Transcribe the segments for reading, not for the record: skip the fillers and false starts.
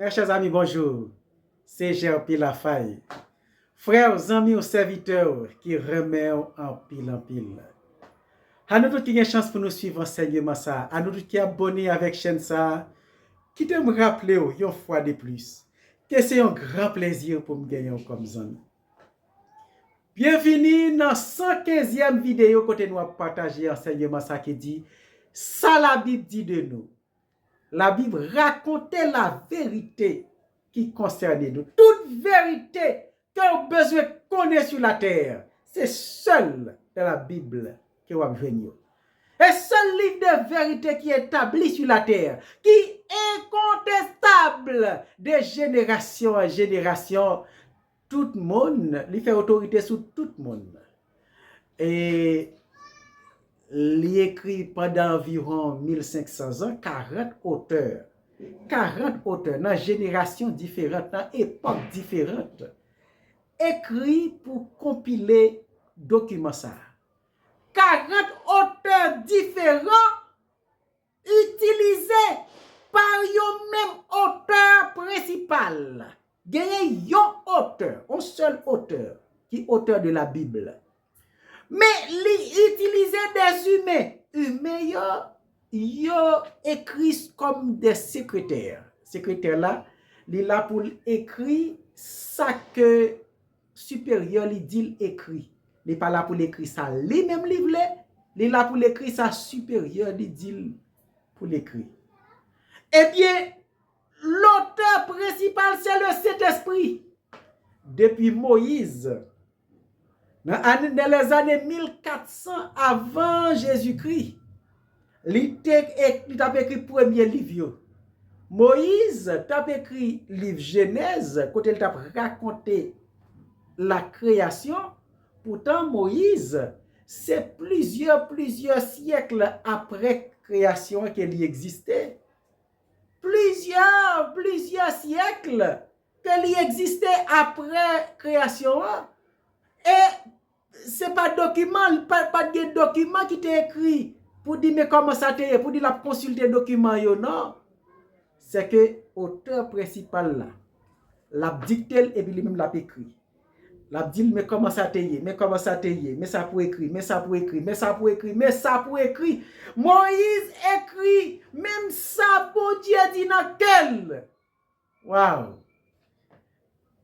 Très chers amis, bonjour. C'est Gerpi Lafaille. Frères, amis ou serviteurs qui remet en pile. À nous tous qui avons chance pour nous suivre enseignement ça, à nous tous qui abonnés avec chaîne ça, qui te me rappeler une fois de plus que c'est un grand plaisir pour me gagner comme zone. Bienvenue dans 115e vidéo côté nous partager enseignement ça qui dit ça la Bible dit de nous. La Bible racontait la vérité qui concerne nous. Toute vérité que vous avez besoin de connaître sur la terre, c'est seul dans la Bible que vous avez venir. Et seul livre de vérité qui est établi sur la terre, qui est incontestable de génération en génération. Tout le monde, il fait autorité sur tout le monde. Et il écrit pendant environ 1500 ans, 40 auteurs. 40 auteurs dans générations différentes, dans époques différentes, écrit pour compiler documents ça. 40 auteurs différents utilisés par un même auteur principal. Il y a un seul auteur, qui est auteur de la Bible. Mais utiliser des humains. Humains, ils écrit comme des secrétaires. Secrétaire là, il est là pour écrire ça que supérieur il dit écrit. Il n'est pas là pour l'écrire ça lui-même livre. Il est là pour l'écrire ça supérieur il dit pour l'écrire. Eh bien, l'auteur principal c'est le Saint-Esprit. Depuis Moïse, dans les années 1400 avant Jésus-Christ, il a écrit le premier livre. Moïse a écrit le livre Genèse, quand il a raconté la création. Pourtant, Moïse, c'est plusieurs siècles après création qu'il existait. Plusieurs siècles qu'il existait après création. Et c'est pas de document qui t'est écrit pour dire mais comment ça t'est, pour dire la consulter document yo non. C'est que auteur principal là, l'a dicté et puis lui-même l'a écrit. L'a dit mais comment ça t'est, mais ça pour écrire, mais ça pour écrire. Moïse écrit même ça bon Dieu dit dans quel. Waouh.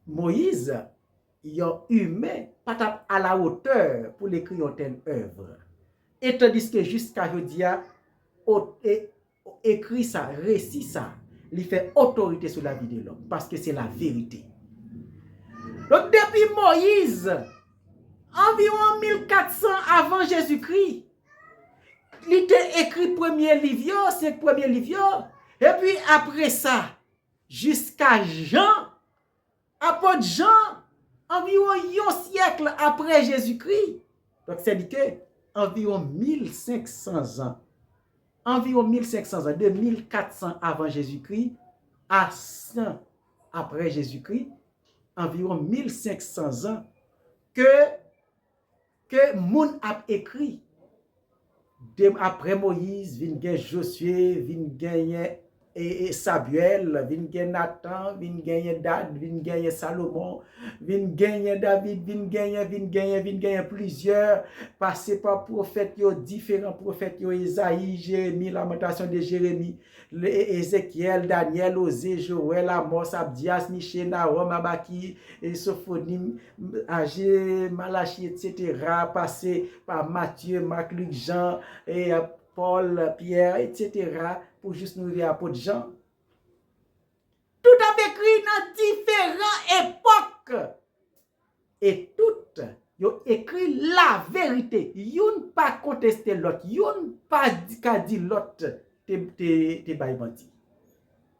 Moïse il y a humain pas à la hauteur pour l'écrire une telle œuvre. Et tandis que jusqu'à aujourd'hui, écrit ça, récit ça, il fait autorité sur la vie de l'homme parce que c'est la vérité. Donc depuis Moïse, environ 1400 avant Jésus-Christ, il a écrit premier livre, c'est premier livre, et puis après ça, jusqu'à Jean, apôtre Jean, environ un siècle après Jésus-Christ. Donc, c'est dit que environ 1500 ans. Environ 1500 ans, de 1400 avant Jésus-Christ à 100 après Jésus-Christ, environ 1500 ans que moun a écrit. Après Moïse, vin gen Josué, vin gen Samuel, vin gen Nathan, vin gen Dad, vin gen Salomon, vin gen David, vin gen plusieurs, passé par prophètes différents prophètes Isaïe, Jérémie, lamentation de Jérémie, Ézéchiel, Daniel, Osée, Joël, Amos, Abdias, Michée, Nahum, Abaki, Sophonie, Agé, Malachie, etc. Passé par Matthieu, Marc, Luc, Jean, et Paul, Pierre, etc. pour juste nous arriver à l'apôtre Jean. Tout a écrit dans différentes époques. Et tout, ils ont écrit la vérité. Ils n'ont pas contesté l'autre. Ils n'ont pas dit l'autre te bail menti.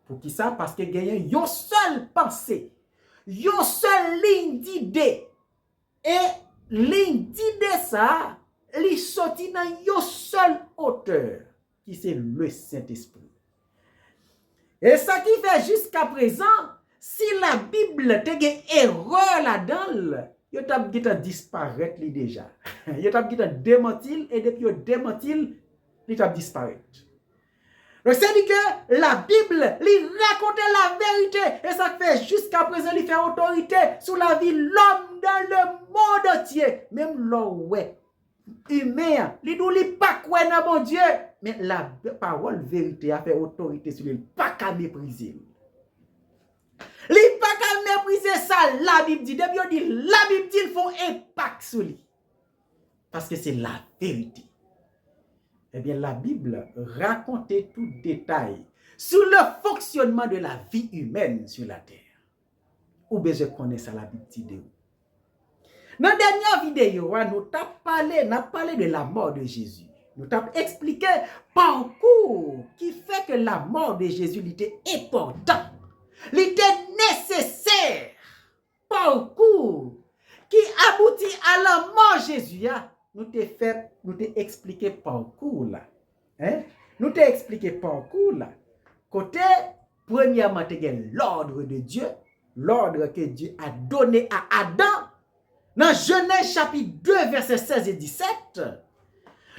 Pour qui ça? Parce que gagne une seule pensée, une seule ligne d'idée. Et ligne d'idée ça, il sorti dans un seul auteur, qui c'est le Saint-Esprit. Et ça qui fait jusqu'à présent, si la Bible te une erreur là-dedans, il t'a disparaître déjà. Il t'a démentir et depuis il démentir, il t'a disparaître. Donc c'est dit que la Bible lui racontait la vérité. Et ça fait jusqu'à présent, il fait autorité sur la vie l'homme dans le monde entier. Même l'homme, ouais, humain, il nous dit pas quoi dans mon Dieu. Mais la parole vérité a fait autorité sur lui. Pas qu'à mépriser. Il pas qu'à mépriser ça. La Bible dit, depuis on dit, la Bible dit, ils font impact sur lui. Parce que c'est la vérité. Eh bien, la Bible racontait tout détail sur le fonctionnement de la vie humaine sur la terre. Ou bien je connais ça, la Bible dit. Dans la dernière vidéo, nous avons parlé de la mort de Jésus. Nous avons expliqué parcours qui fait que la mort de Jésus était important. Il était nécessaire. Parcours qui aboutit à la mort de Jésus. Nous t'ai expliqué parcours là. Nous t'ai expliqué parcours là. Côté, premièrement, tu as l'ordre de Dieu, l'ordre que Dieu a donné à Adam. Dans Genèse chapitre 2, versets 16 et 17,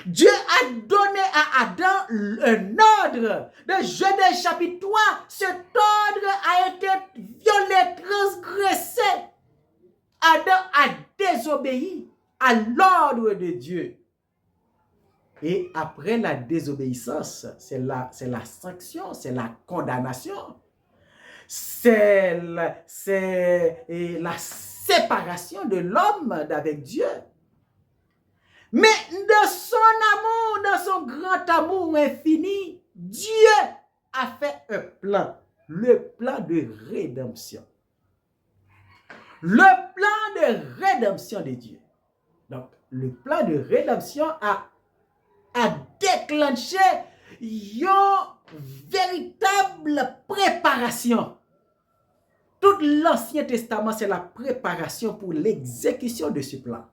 Dieu a donné à Adam un ordre. Dans Genèse chapitre 3, cet ordre a été violé, transgressé. Adam a désobéi à l'ordre de Dieu. Et après la désobéissance, c'est la sanction, c'est la condamnation. C'est la séparation de l'homme avec Dieu. Mais de son amour, dans son grand amour infini, Dieu a fait un plan, le plan de rédemption. Le plan de rédemption de Dieu. Donc, le plan de rédemption a déclenché une véritable préparation. Tout l'Ancien Testament, c'est la préparation pour l'exécution de ce plan.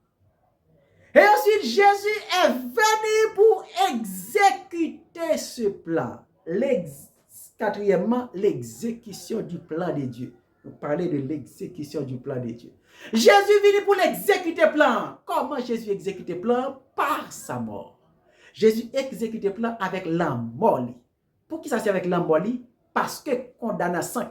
Et ensuite, Jésus est venu pour exécuter ce plan. Quatrièmement, l'exécution du plan de Dieu. Nous parlons de l'exécution du plan de Dieu. Jésus est venu pour l'exécuter le plan. Comment Jésus exécute le plan? Par sa mort. Jésus exécute le plan avec la mort. Pour qui ça c'est avec la mort? Parce que condamnation,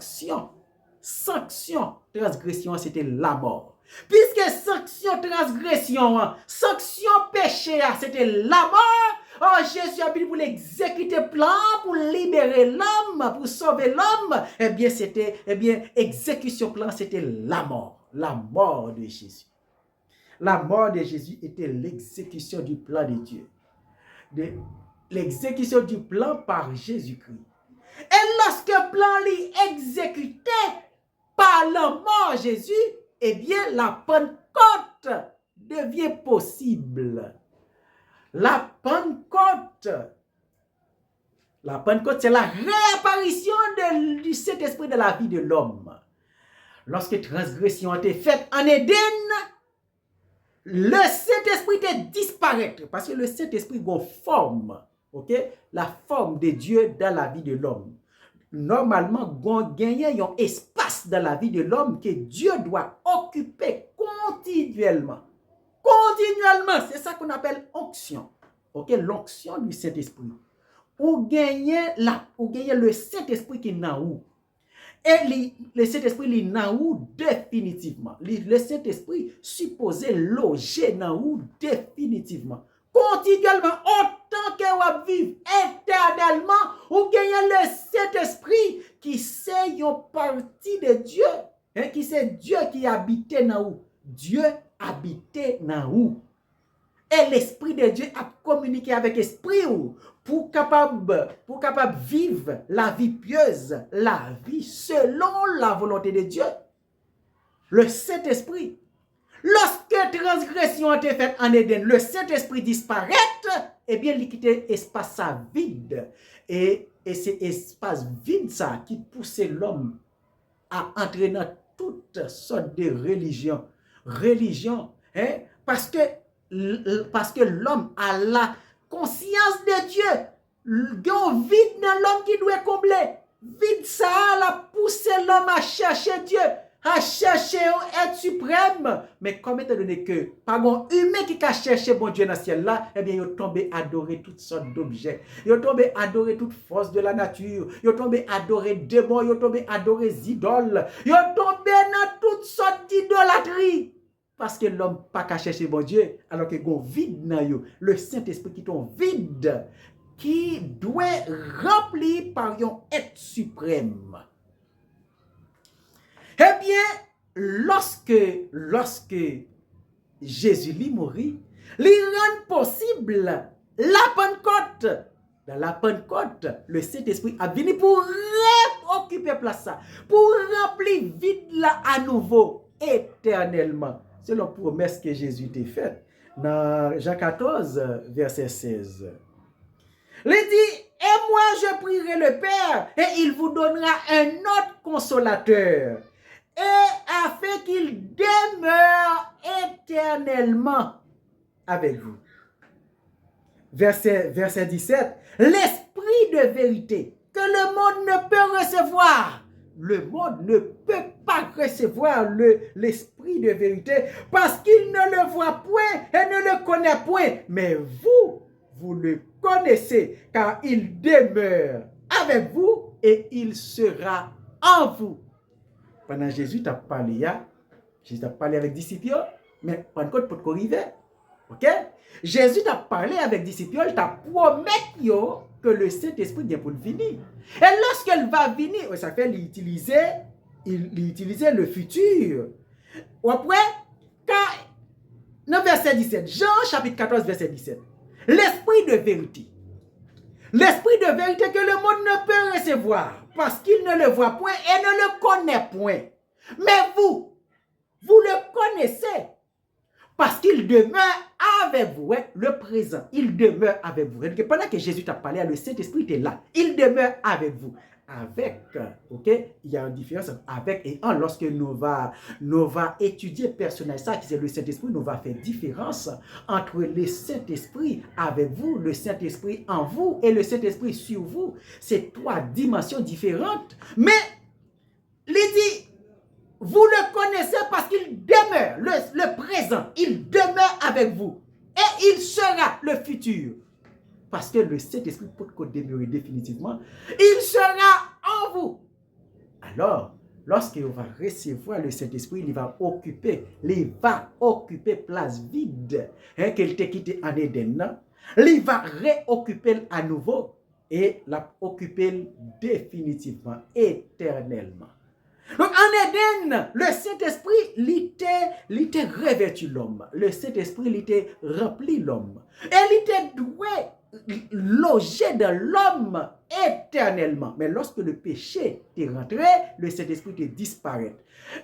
sanction, transgression, c'était la mort. Puisque sanction, transgression, sanction, péché, c'était la mort. Oh, Jésus a venu pour l'exécuter le plan, pour libérer l'homme, pour sauver l'homme. Exécution plan, c'était la mort de Jésus. La mort de Jésus était l'exécution du plan de Dieu. L'exécution du plan par Jésus-Christ. Et lorsque le plan est exécuté par la mort de Jésus, eh bien, la Pentecôte devient possible. La Pentecôte, c'est la réapparition du Saint-Esprit de la vie de l'homme. Lorsque transgression a été faite en Éden, le Saint-Esprit était disparaître. Parce que le Saint-Esprit a une forme, la forme de Dieu dans la vie de l'homme. Normalement, il y a un espace dans la vie de l'homme que Dieu doit occuper continuellement. Continuellement, c'est ça qu'on appelle onction. L'onction du Saint-Esprit. Ou gagner le Saint-Esprit qui est dans où. Et le Saint-Esprit est dans où définitivement. Le Saint-Esprit supposé loger dans où définitivement. Continuellement, autant que vous vivez éternellement, ou gagnez le Saint-Esprit qui c'est une partie de Dieu. Qui c'est Dieu qui habitait dans où. Dieu habitait dans où. Et l'Esprit de Dieu a communiqué avec l'Esprit pour capable vivre la vie pieuse, la vie selon la volonté de Dieu. Le Saint-Esprit. Lorsque transgression a été faite en Éden, le Saint-Esprit disparaît, eh bien, il quitte espace vide. Et c'est espace vide ça qui pousse l'homme à entrer dans toutes sortes de religions. Parce que l'homme a la conscience de Dieu. Il y a un vide dans l'homme qui doit combler. Vide ça, la pousse l'homme à chercher Dieu. a cherché un être suprême. Mais comme étant donné que, par un humain qui a cherché bon Dieu dans le ciel là, eh bien, ils ont tombé adorer toutes sortes d'objets. Ils ont tombé adorer toute force de la nature. Ils ont tombé adorer démons. Ils ont tombé adorer idoles. Ils ont tombé dans toutes sortes d'idolâtries. Parce que l'homme n'a pas chercher bon Dieu, alors que il vide dans eux. Le Saint-Esprit qui est vide, qui doit rempli par un être suprême. Eh bien, lorsque Jésus lui mourit, il rend possible la Pentecôte. Dans la Pentecôte, le Saint-Esprit a venu pour occuper place ça, pour remplir vide là à nouveau, éternellement. C'est la promesse que Jésus t'a faite dans Jean 14, verset 16. Il dit, et moi je prierai le Père, et il vous donnera un autre consolateur, et afin qu'il demeure éternellement avec vous. Verset 17. L'esprit de vérité que le monde ne peut recevoir. Le monde ne peut pas recevoir l'esprit de vérité parce qu'il ne le voit point et ne le connaît point. Mais vous le connaissez car il demeure avec vous et il sera en vous. Pendant Jésus t'a parlé, Jésus t'a parlé avec les disciples, mais Pentecôte peut arriver. Ok? Jésus t'a parlé avec les disciples, il t'a promis que le Saint-Esprit vient pour venir. Et lorsqu'elle va venir, ça fait l'utiliser le futur. Après, dans verset 17, Jean chapitre 14, verset 17, l'esprit de vérité. L'esprit de vérité que le monde ne peut recevoir parce qu'il ne le voit point et ne le connaît point. Mais vous le connaissez parce qu'il demeure avec vous, le présent. Il demeure avec vous. Et pendant que Jésus t'a parlé, le Saint-Esprit est là. Il demeure avec vous. Avec, ok, il y a une différence avec et en. Lorsque nous va étudier personnel, ça qui c'est le Saint-Esprit, nous va faire différence entre le Saint-Esprit avec vous, le Saint-Esprit en vous et le Saint-Esprit sur vous. C'est trois dimensions différentes. Mais, il dit, vous le connaissez parce qu'il demeure, le présent, il demeure avec vous. Et il sera le futur. Parce que le Saint-Esprit peut demeurer définitivement. Il sera en vous. Alors, lorsqu'il va recevoir le Saint-Esprit, il va occuper place vide qu'il t'a quitté en Éden. Il va réoccuper à nouveau et l'occuper définitivement, éternellement. Donc en Éden, le Saint-Esprit l'était revêtu l'homme. Le Saint-Esprit l'était rempli l'homme. Et l'était doué loger dans l'homme éternellement. Mais lorsque le péché est rentré, le Saint-Esprit est disparu.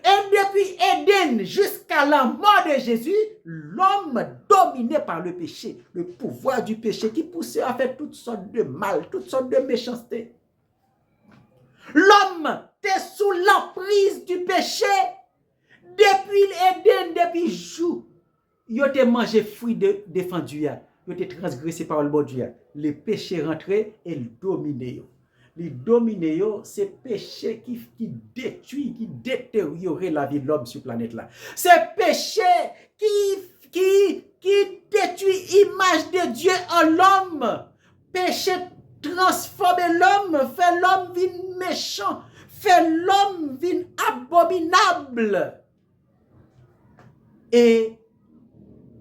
Et depuis Éden jusqu'à la mort de Jésus, l'homme dominé par le péché, le pouvoir du péché qui poussait à faire toutes sortes de mal, toutes sortes de méchanceté. L'homme est sous l'emprise du péché depuis Éden, depuis jour. Il a mangé fruit défendu. Il a transgressé par le bon Dieu. Le péché rentré et le dominé. Le dominé, c'est péché qui détruit, qui détériore la vie de l'homme sur la planète là. C'est péché qui détruit l'image de Dieu en l'homme. Péché transforme l'homme, fait l'homme vin méchant, fait l'homme vin abominable. Et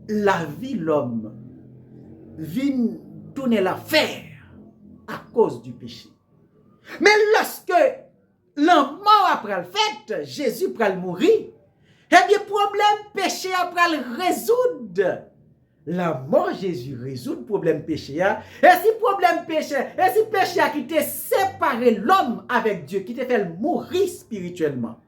la vie l'homme vient tourner l'affaire à cause du péché. Mais lorsque la mort après le fait, Jésus après le mourir, eh bien, problème péché après le résoudre. La mort Jésus résout le problème péché. Et si problème péché, et si péché a qui t'a séparé l'homme avec Dieu, qui t'a fait mourir spirituellement.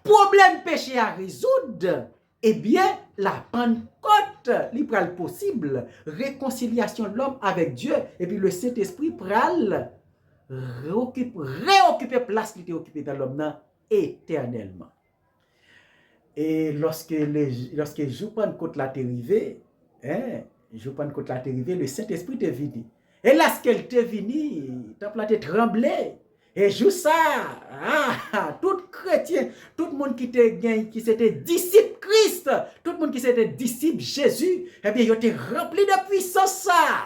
Problème péché à résoudre. Eh bien, la Pentecôte, il pral possible, réconciliation de l'homme avec Dieu, et puis le Saint-Esprit pral réoccuper place qui était occupée dans l'homme éternellement. Et lorsque jour Pentecôte l'a arrivé, jour Pentecôte l'a arrivé, le Saint-Esprit est venu. Et lorsqu'elle est venu, t'as planté tremblé. Et jour ça, tout chrétien, tout le monde qui s'était disciple Christ, tout le monde qui s'était disciple Jésus, eh bien, il était rempli de puissance ça.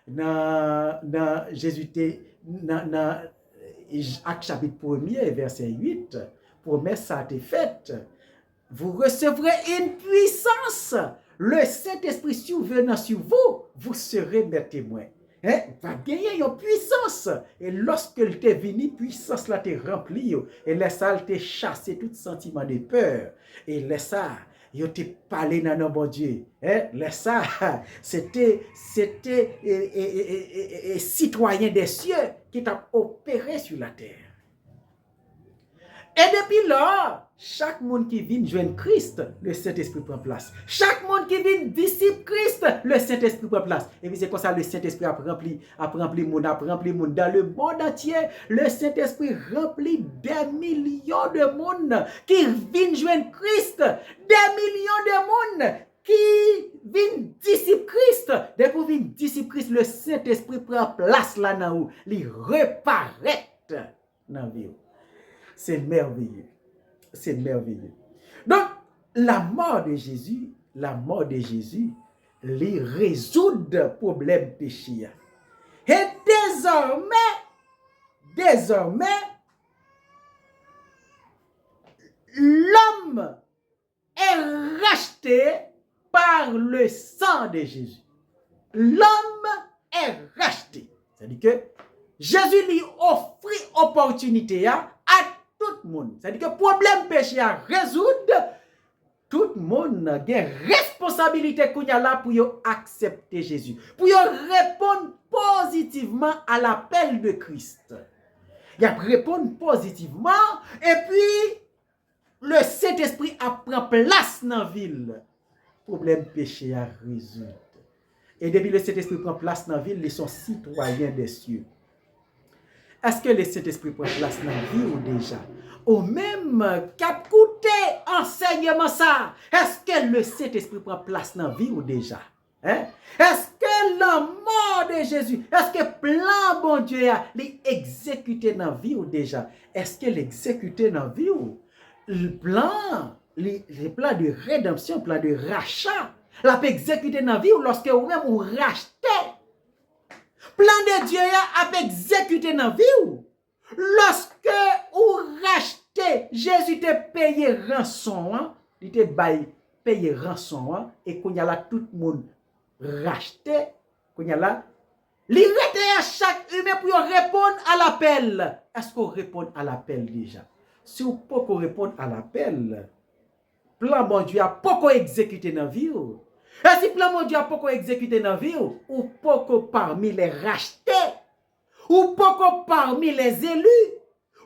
Dans Jésus, dans Acte chapitre 1er, verset 8, promesse ça a été faite. Vous recevrez une puissance. Le Saint-Esprit survenant sur vous, vous serez mes témoins. Va gagner une puissance. Et lorsque il t'est venu, puissance là t'est remplie. Et laisse ça t'est chassé tout sentiment de peur. Et laisse ça, il t'est parlé dans nos bon Dieu. Laisse ça, c'était citoyen des cieux qui t'a opéré sur la terre. Et depuis là, chaque monde qui vient joindre Christ, le Saint-Esprit prend place. Chaque monde qui vient disciple Christ, le Saint-Esprit prend place. Et puis c'est comme ça le Saint-Esprit a rempli monde dans le monde entier. Le Saint-Esprit remplit des millions de monde qui viennent joindre Christ. Des millions de monde qui viennent disciple Christ. Dès qu'on vient disciple Christ, le Saint-Esprit prend place là dans où il reparaît dans la vie. C'est merveilleux. C'est merveilleux. Donc, la mort de Jésus, les résout le problème péché. Et désormais, l'homme est racheté par le sang de Jésus. L'homme est racheté. C'est-à-dire que Jésus lui offre opportunité à tout le monde. C'est-à-dire que le problème péché à résoudre, tout le monde a une responsabilité qu'on a là pour accepter Jésus, pour répondre positivement à l'appel de Christ. Il répondre positivement et puis le Saint-Esprit a pris place dans la ville. Le problème péché à résoudre. Et depuis le Saint-Esprit prend place dans la ville, ils sont citoyens des cieux. Est-ce que le Saint-Esprit prend place dans la vie ou déjà? Ou même qu'a coûté enseignement ça? Est-ce que le Saint-Esprit prend place dans la vie ou déjà? Est-ce que la mort de Jésus, est-ce que plan bon Dieu a exécuté dans la vie ou déjà? Est-ce que l'exécuté dans la vie ou le plan de rédemption, le plan de rachat, l'a exécuté dans la vie ou lorsque vous-même vous rachetez? Plan de Dieu a exécuté dans la vie ou lorsque vous rachetez, Jésus t'a payé rançon, il t'a payé rançon, et qu'on y a là tout le monde racheté, qu'on y a là, il reste à chaque humain pour répondre à l'appel. Est-ce qu'on répond à l'appel déjà? Si vous ne pouvez pas répondre à l'appel, plan bon Dieu a pas exécuté dans la vie. Et si plan bon Dieu a pas exécuté dans la vie, ou pas parmi les rachetés, ou pas parmi les élus,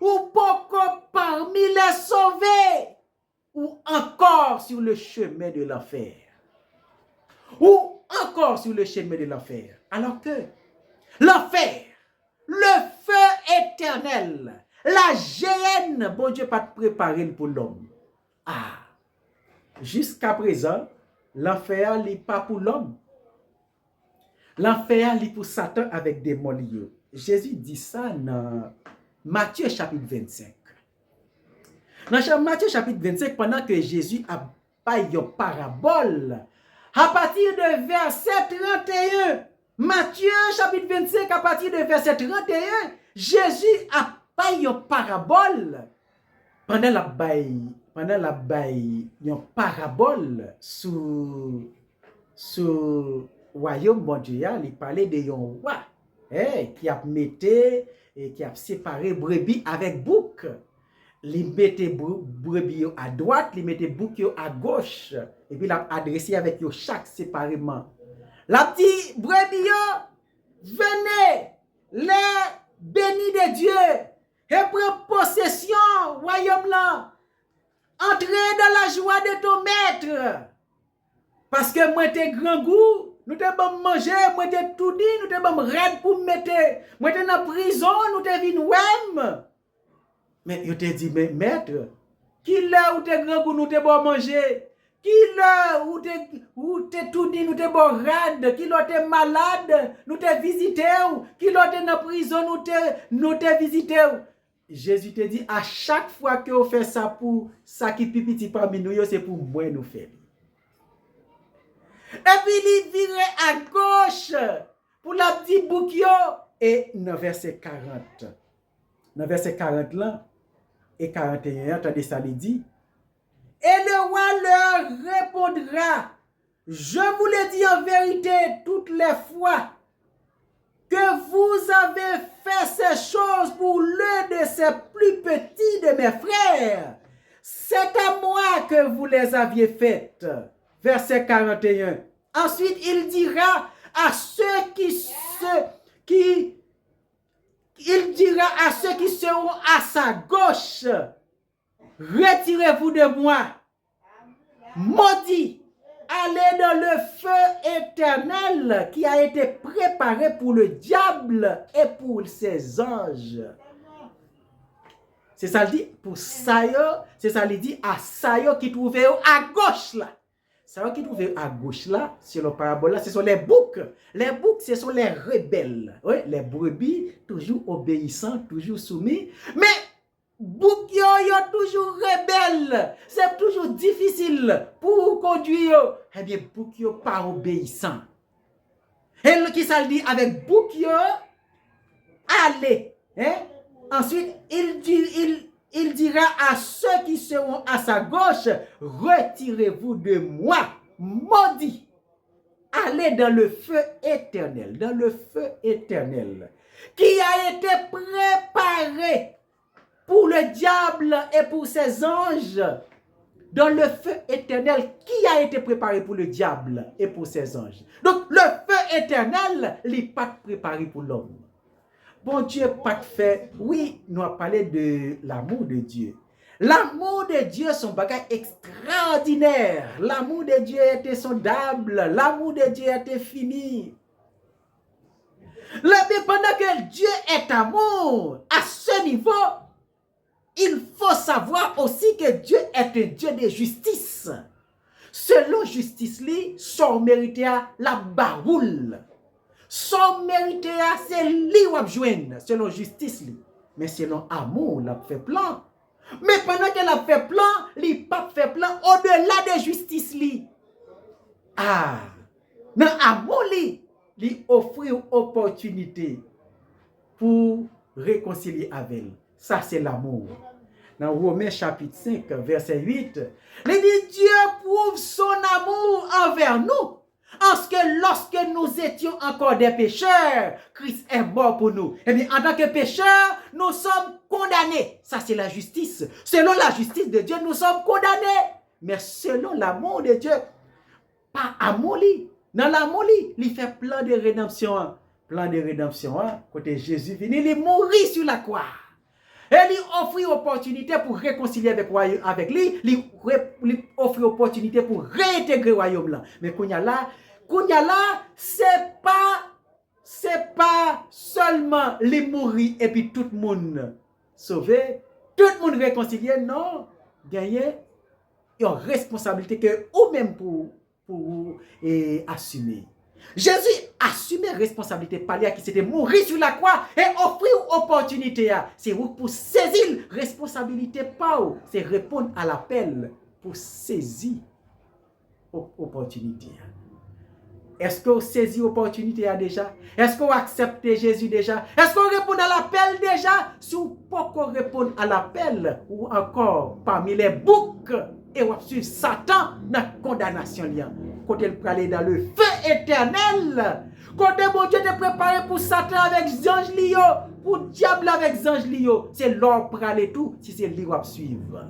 ou pas parmi les sauvés, ou encore sur le chemin de l'enfer. Ou encore sur le chemin de l'enfer. Alors que l'enfer, le feu éternel, la géhenne, bon Dieu pas préparé pour l'homme. Jusqu'à présent, l'enfer n'est pas pour l'homme. L'enfer est pour Satan avec des démons. Jésus dit ça dans Matthieu chapitre 25. Dans Matthieu chapitre 25, pendant que Jésus a pas une parabole, à partir de verset 31, Matthieu chapitre 25, à partir de verset 31, Jésus a pas une parabole. Pendant la baille, une parabole sur royaume bon Dieu, il parlait de un roi qui a metté et qui a séparé brebis avec bouc. Il mettait brebis à droite, il mettait bouc à gauche, et puis il a adressé avec eux chaque séparément. La petite brebis, venez, les bénis de Dieu, et prends possession, royaume là. Entrez dans la joie de ton maître. Parce que moi, t'es grand goût, nous t'es bon manger, moi t'es tout dit, nous t'es bon raide pour me mettre. Moi t'es dans prison, nous t'es venu ouem. Mais je te dit, mais maître, qui là où t'es grand goût, nous t'es bon manger? Qui là, ou te tout dit, nous te borade, qui là te malade, nous te visité, qui là te dans prison, nous te visité. Jésus te dit, à chaque fois que vous faites ça pour ça qui pipiti parmi nous, c'est pour moi nous faire. Et puis il vire à gauche pour la petite bouquio. Et dans verset 40, là, et 41, attendez ça, il dit, et le roi leur répondra, je vous le dis en vérité toutes les fois que vous avez fait ces choses pour l'un de ces plus petits de mes frères, c'est à moi que vous les aviez faites. Verset 41. Ensuite, il dira à ceux qui seront à sa gauche, retirez-vous de moi, maudits, allez dans le feu éternel qui a été préparé pour le diable et pour ses anges. C'est ça le dit pour Sayo, c'est ça le dit à Sayo qui trouvait à gauche là. Sayo qui trouvait à gauche là, sur le parabole là, ce sont les boucs. Les boucs, ce sont les rebelles. Oui, les brebis, toujours obéissants, toujours soumis. Mais bouc yo toujours rebelle. C'est toujours difficile pour conduire. Eh bien, bouc yo pas obéissant. Et qui ça le dit avec bouc yo, allez. Hein? Ensuite, il dira à ceux qui seront à sa gauche, retirez-vous de moi, maudits. Allez dans le feu éternel, qui a été préparé pour le diable et pour ses anges. Dans le feu éternel qui a été préparé pour le diable et pour ses anges. Donc, le feu éternel, il n'est pas préparé pour l'homme. Bon Dieu pas fait. Oui, nous avons parlé de l'amour de Dieu. L'amour de Dieu, son bagage extraordinaire. L'amour de Dieu était sondable. L'amour de Dieu était fini. Mais pendant que Dieu est amour, à ce niveau, il faut savoir aussi que Dieu est un Dieu de justice. Selon justice, son mérité la baroule. Son mérité, c'est lui ou joindre, selon justice. Mais selon amour, il a fait plan. Mais pendant qu'elle a fait plan, il n'a pas fait plan au-delà de justice. Ah, dans amour, il offre une opportunité pour réconcilier avec elle. Ça, c'est l'amour. Dans Romains chapitre 5, verset 8, il dit Dieu prouve son amour envers nous. Parce que lorsque nous étions encore des pécheurs, Christ est mort pour nous. Eh bien, en tant que pécheurs, nous sommes condamnés. Ça, c'est la justice. Selon la justice de Dieu, nous sommes condamnés. Mais selon l'amour de Dieu, pas amour, dans l'amour, il fait plein de rédemption. Plan de rédemption, côté Jésus venu, il est mort sur la croix. Et il offre une opportunité pour réconcilier avec lui, il offre une opportunité pour réintégrer le royaume là. Mais Kounya là, c'est pas seulement les mourir et puis tout le monde sauvé, tout le monde réconcilié, non, gagner une responsabilité que ou même pour assumer. Jésus assume responsabilité par lui qui s'était mourir sur la croix et offrir opportunité. C'est pour saisir responsabilité pas, c'est répondre à l'appel pour saisir opportunité. Est-ce que vous saisissez l'opportunité déjà? Est-ce que vous acceptez Jésus déjà? Est-ce que vous répondez à l'appel déjà? Si vous ne pouvez pas répondre à l'appel ou encore parmi les boucs et vous suivez Satan dans la condamnation. Quand il peut aller dans le feu éternel. Quand mon Dieu te préparé pour Satan avec ange lio, pour diable avec ange lio, c'est l'or pour aller tout si c'est lui qui suivre.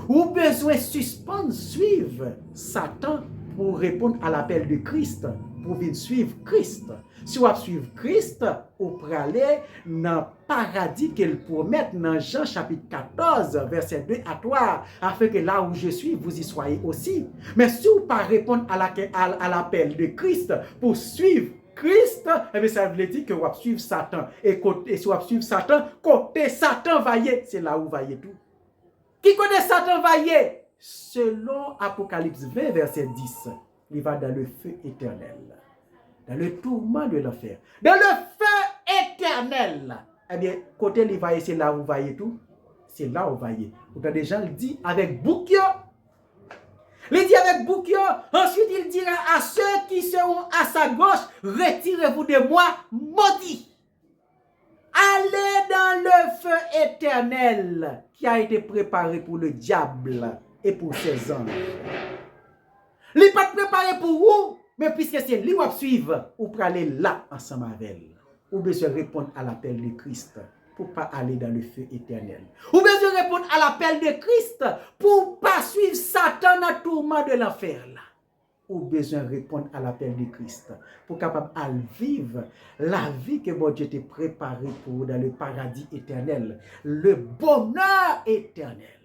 Ou besoin suspendre suivre Satan pour répondre à l'appel de Christ, pour venir suivre Christ. Si vous suivez Christ, vous pouvez aller dans le paradis qu'il promet dans Jean chapitre 14, verset 2 à 3, afin que là où je suis, vous y soyez aussi. Mais si vous ne pas répondre à l'appel de Christ pour suivre Christ, eh bien, ça veut dire que vous suivez Satan. Et si vous suivez Satan, côté Satan va y, c'est là où va y tout. Qui connaît Satan va y? selon Apocalypse 20, verset 10, il va dans le feu éternel, dans le tourment de l'enfer, dans le feu éternel. Eh bien, côté il va c'est là où vous voyez tout, c'est là où vous voyez. Autant des gens le dit avec bouquio. Il dit avec bouquio, ensuite il dira à ceux qui seront à sa gauche, retirez-vous de moi, maudits. Allez dans le feu éternel qui a été préparé pour le diable et pour ses anges. Il n'est pas préparé pour vous, mais puisque c'est lui qui va suivre, ou pour aller là ensemble avec elle. Ou besoin répondre à l'appel de Christ pour ne pas aller dans le feu éternel. Ou besoin répondre à l'appel de Christ pour ne pas suivre Satan dans le tourment de l'enfer là. Ou besoin répondre à l'appel de Christ pour capable de vivre la vie que bon Dieu t'a préparée pour dans le paradis éternel, le bonheur éternel.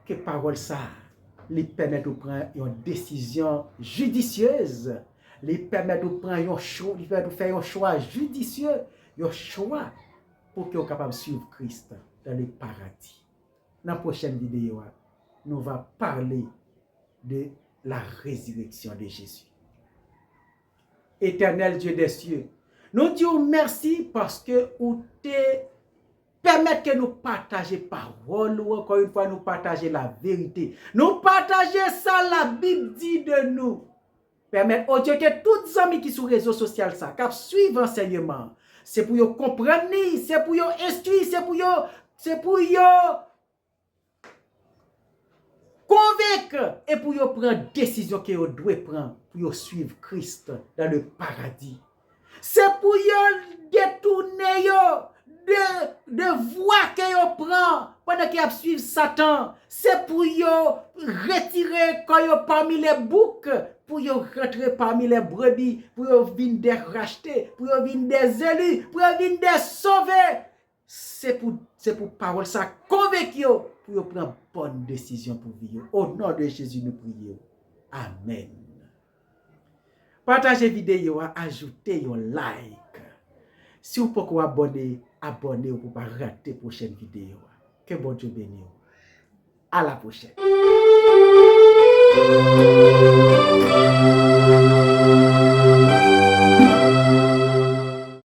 Que parole ça, lui permet de prendre une décision judicieuse, lui permet de prendre un choix, lui permet de faire un choix judicieux, un choix pour qu'il soit capable de suivre Christ dans le paradis. Dans la prochaine vidéo, nous allons parler de la résurrection de Jésus. Éternel Dieu des cieux, nous disons merci parce que vous te permettez que nous partagions parole ou encore une fois nous partager la vérité. Nous partager ça, la Bible dit de nous. Permettre au Dieu que tous les amis qui sont sur les réseaux sociaux, ça, qui suivent l'enseignement, c'est pour vous comprendre, c'est pour vous instruire, c'est pour vous convaincre et pour vous prendre décision que vous devez prendre pour vous suivre Christ dans le paradis. C'est pour vous détourner de voie que vous prend pendant que vous suivez Satan. C'est pour vous retirer quand vous parmi les boucs, pour vous rentrer parmi les brebis, pour vous venir des rachetés, pour vous venir des élus, pour vous venir des sauvés. C'est pour parole ça convaincre pour vous prendre bonne décision pour vivre. Au nom de Jésus, nous prions. Amen. Partagez la vidéo, ajoutez un like. Si vous pouvez vous abonner, abonnez-vous pour ne pas rater la prochaine vidéo. Que bon Dieu bénisse. À la prochaine.